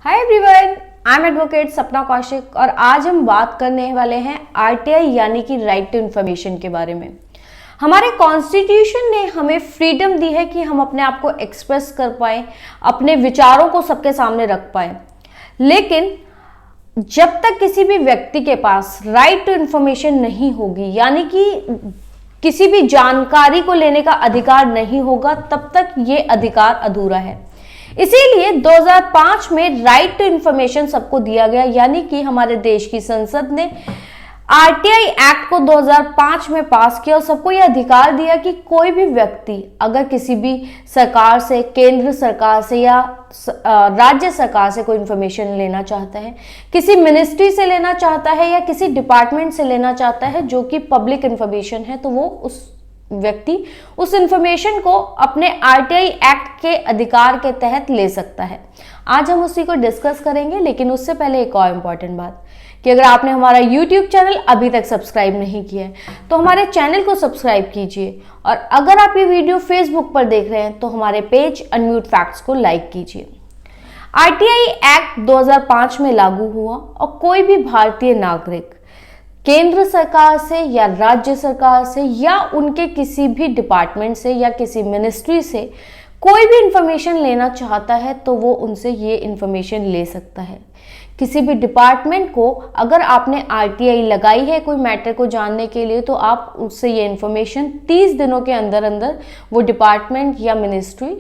Hi everyone, I am advocate सपना कौशिक और आज हम बात करने वाले हैं आरटीआई यानी कि राइट टू इंफॉर्मेशन के बारे में। हमारे कॉन्स्टिट्यूशन ने हमें फ्रीडम दी है कि हम अपने आप को एक्सप्रेस कर पाए, अपने विचारों को सबके सामने रख पाए। लेकिन जब तक किसी भी व्यक्ति के पास राइट टू इंफॉर्मेशन नहीं होगी, यानी कि किसी भी जानकारी को लेने का अधिकार नहीं होगा, तब तक ये अधिकार अधूरा है। इसीलिए 2005 में राइट टू इंफॉर्मेशन सबको दिया गया, यानी कि हमारे देश की संसद ने आरटीआई एक्ट को 2005 में पास किया और सबको यह अधिकार दिया कि कोई भी व्यक्ति अगर किसी भी सरकार से, केंद्र सरकार से या राज्य सरकार से कोई इंफॉर्मेशन लेना चाहता है, किसी मिनिस्ट्री से लेना चाहता है या किसी डिपार्टमेंट से लेना चाहता है जो कि पब्लिक इंफॉर्मेशन है, तो वो उस व्यक्ति उस इंफॉर्मेशन को अपने आरटीआई एक्ट के अधिकार के तहत ले सकता है। आज हम उसी को डिस्कस करेंगे, लेकिन उससे पहले एक और इम्पॉर्टेंट बात कि अगर आपने हमारा YouTube चैनल अभी तक सब्सक्राइब नहीं किया है तो हमारे चैनल को सब्सक्राइब कीजिए, और अगर आप ये वीडियो Facebook पर देख रहे हैं तो हमारे पेज अनम्यूट फैक्ट्स को लाइक कीजिए। आरटीआई एक्ट 2005 में लागू हुआ और कोई भी भारतीय नागरिक केंद्र सरकार से या राज्य सरकार से या उनके किसी भी डिपार्टमेंट से या किसी मिनिस्ट्री से कोई भी इंफॉर्मेशन लेना चाहता है तो वो उनसे ये इंफॉर्मेशन ले सकता है। किसी भी डिपार्टमेंट को अगर आपने आरटीआई लगाई है कोई मैटर को जानने के लिए, तो आप उससे ये इंफॉर्मेशन 30 दिनों के अंदर अंदर वो डिपार्टमेंट या मिनिस्ट्री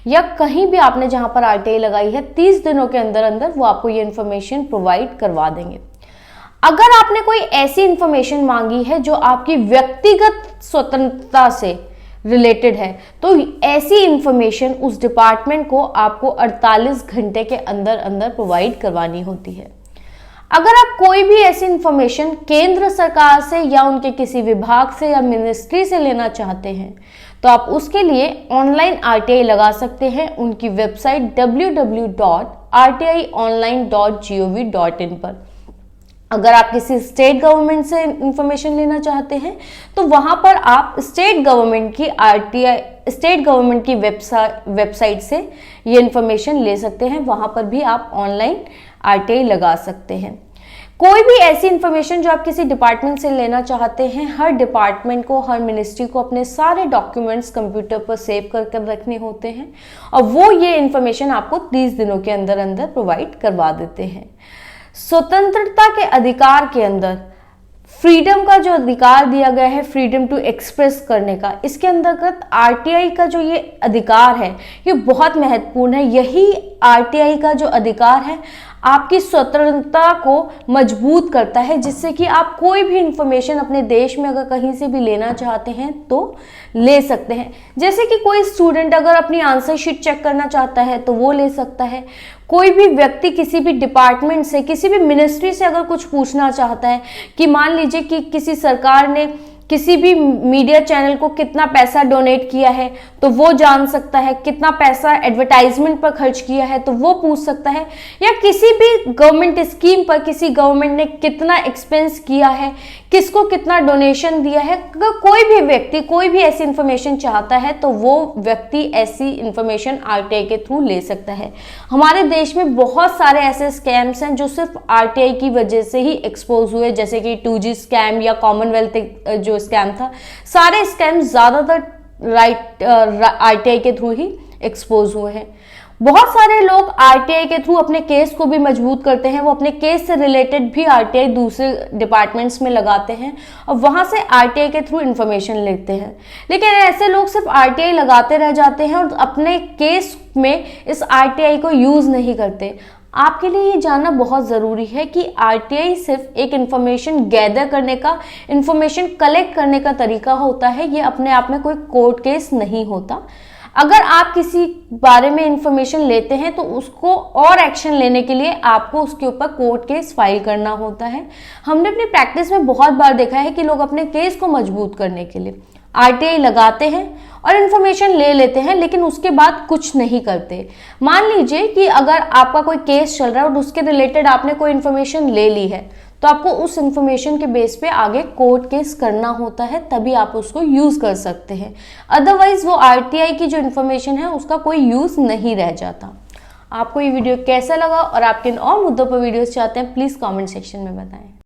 या कहीं भी आपने जहां पर आरटीआई लगाई है 30 दिनों के अंदर अंदर वो आपको ये इंफॉर्मेशन प्रोवाइड करवा देंगे। अगर आपने कोई ऐसी इंफॉर्मेशन मांगी है जो आपकी व्यक्तिगत स्वतंत्रता से रिलेटेड है, तो ऐसी इंफॉर्मेशन उस डिपार्टमेंट को आपको 48 घंटे के अंदर अंदर प्रोवाइड करवानी होती है। अगर आप कोई भी ऐसी इंफॉर्मेशन केंद्र सरकार से या उनके किसी विभाग से या मिनिस्ट्री से लेना चाहते हैं तो आप उसके लिए ऑनलाइन आरटीआई लगा सकते हैं उनकी वेबसाइट www.rtionline.gov.in पर। अगर आप किसी स्टेट गवर्नमेंट से इंफॉर्मेशन लेना चाहते हैं तो वहां पर आप स्टेट गवर्नमेंट की वेबसाइट से ये इंफॉर्मेशन ले सकते हैं। वहां पर भी आप ऑनलाइन आरटीआई लगा सकते हैं। कोई भी ऐसी इंफॉर्मेशन जो आप किसी डिपार्टमेंट से लेना चाहते हैं, हर डिपार्टमेंट को, हर मिनिस्ट्री को अपने सारे डॉक्यूमेंट्स कंप्यूटर पर सेव कर रखने होते हैं और वो ये इंफॉर्मेशन आपको 30 दिनों के अंदर अंदर प्रोवाइड करवा देते हैं। स्वतंत्रता के अधिकार के अंदर फ्रीडम का जो अधिकार दिया गया है, फ्रीडम टू एक्सप्रेस करने का, इसके अंतर्गत आरटीआई का जो ये अधिकार है ये बहुत महत्वपूर्ण है। यही आरटीआई का जो अधिकार है आपकी स्वतंत्रता को मजबूत करता है, जिससे कि आप कोई भी इंफॉर्मेशन अपने देश में अगर कहीं से भी लेना चाहते हैं तो ले सकते हैं। जैसे कि कोई स्टूडेंट अगर अपनी आंसर शीट चेक करना चाहता है तो वो ले सकता है। कोई भी व्यक्ति किसी भी डिपार्टमेंट से, किसी भी मिनिस्ट्री से अगर कुछ पूछना चाहता है कि मान लीजिए कि किसी सरकार ने किसी भी मीडिया चैनल को कितना पैसा डोनेट किया है तो वो जान सकता है, कितना पैसा एडवर्टाइजमेंट पर खर्च किया है तो वो पूछ सकता है, या किसी भी गवर्नमेंट स्कीम पर किसी गवर्नमेंट ने कितना एक्सपेंस किया है, किसको कितना डोनेशन दिया है। अगर कोई भी व्यक्ति कोई भी ऐसी इंफॉर्मेशन चाहता है तो वो व्यक्ति ऐसी इंफॉर्मेशन आरटीआई के थ्रू ले सकता है। हमारे देश में बहुत सारे ऐसे स्कैम्स हैं जो सिर्फ आरटीआई की वजह से ही एक्सपोज हुए, जैसे कि 2G स्कैम या कॉमनवेल्थ जो स्कैम था। सारे स्कैम ज्यादातर आरटीआई के थ्रू ही एक्सपोज हुए हैं। बहुत सारे लोग आरटीआई के थ्रू अपने केस को भी मजबूत करते हैं। वो अपने केस से रिलेटेड भी आरटीआई दूसरे डिपार्टमेंट्स में लगाते हैं और वहां से आरटीआई के थ्रू इंफॉर्मेशन लेते हैं। लेकिन ऐसे लोग सिर्फ आरटीआई लगाते रह जाते हैं और अपने केस में इस आरटीआई को यूज नहीं करते। आपके लिए ये जानना बहुत ज़रूरी है कि आरटीआई सिर्फ एक इंफॉर्मेशन गैदर करने का, इंफॉर्मेशन कलेक्ट करने का तरीका होता है। ये अपने आप में कोई कोर्ट केस नहीं होता। अगर आप किसी बारे में इंफॉर्मेशन लेते हैं तो उसको और एक्शन लेने के लिए आपको उसके ऊपर कोर्ट केस फाइल करना होता है। हमने अपनी प्रैक्टिस में बहुत बार देखा है कि लोग अपने केस को मजबूत करने के लिए आरटीआई लगाते हैं और इंफॉर्मेशन ले लेते हैं, लेकिन उसके बाद कुछ नहीं करते। मान लीजिए कि अगर आपका कोई केस चल रहा है और उसके रिलेटेड आपने कोई इंफॉर्मेशन ले ली है तो आपको उस इंफॉर्मेशन के बेस पे आगे कोर्ट केस करना होता है, तभी आप उसको यूज कर सकते हैं। अदरवाइज वो आरटीआई की जो इंफॉर्मेशन है उसका कोई यूज नहीं रह जाता। आपको ये वीडियो कैसा लगा और आप किन और मुद्दों पर वीडियोस चाहते हैं प्लीज़ कमेंट सेक्शन में बताएं।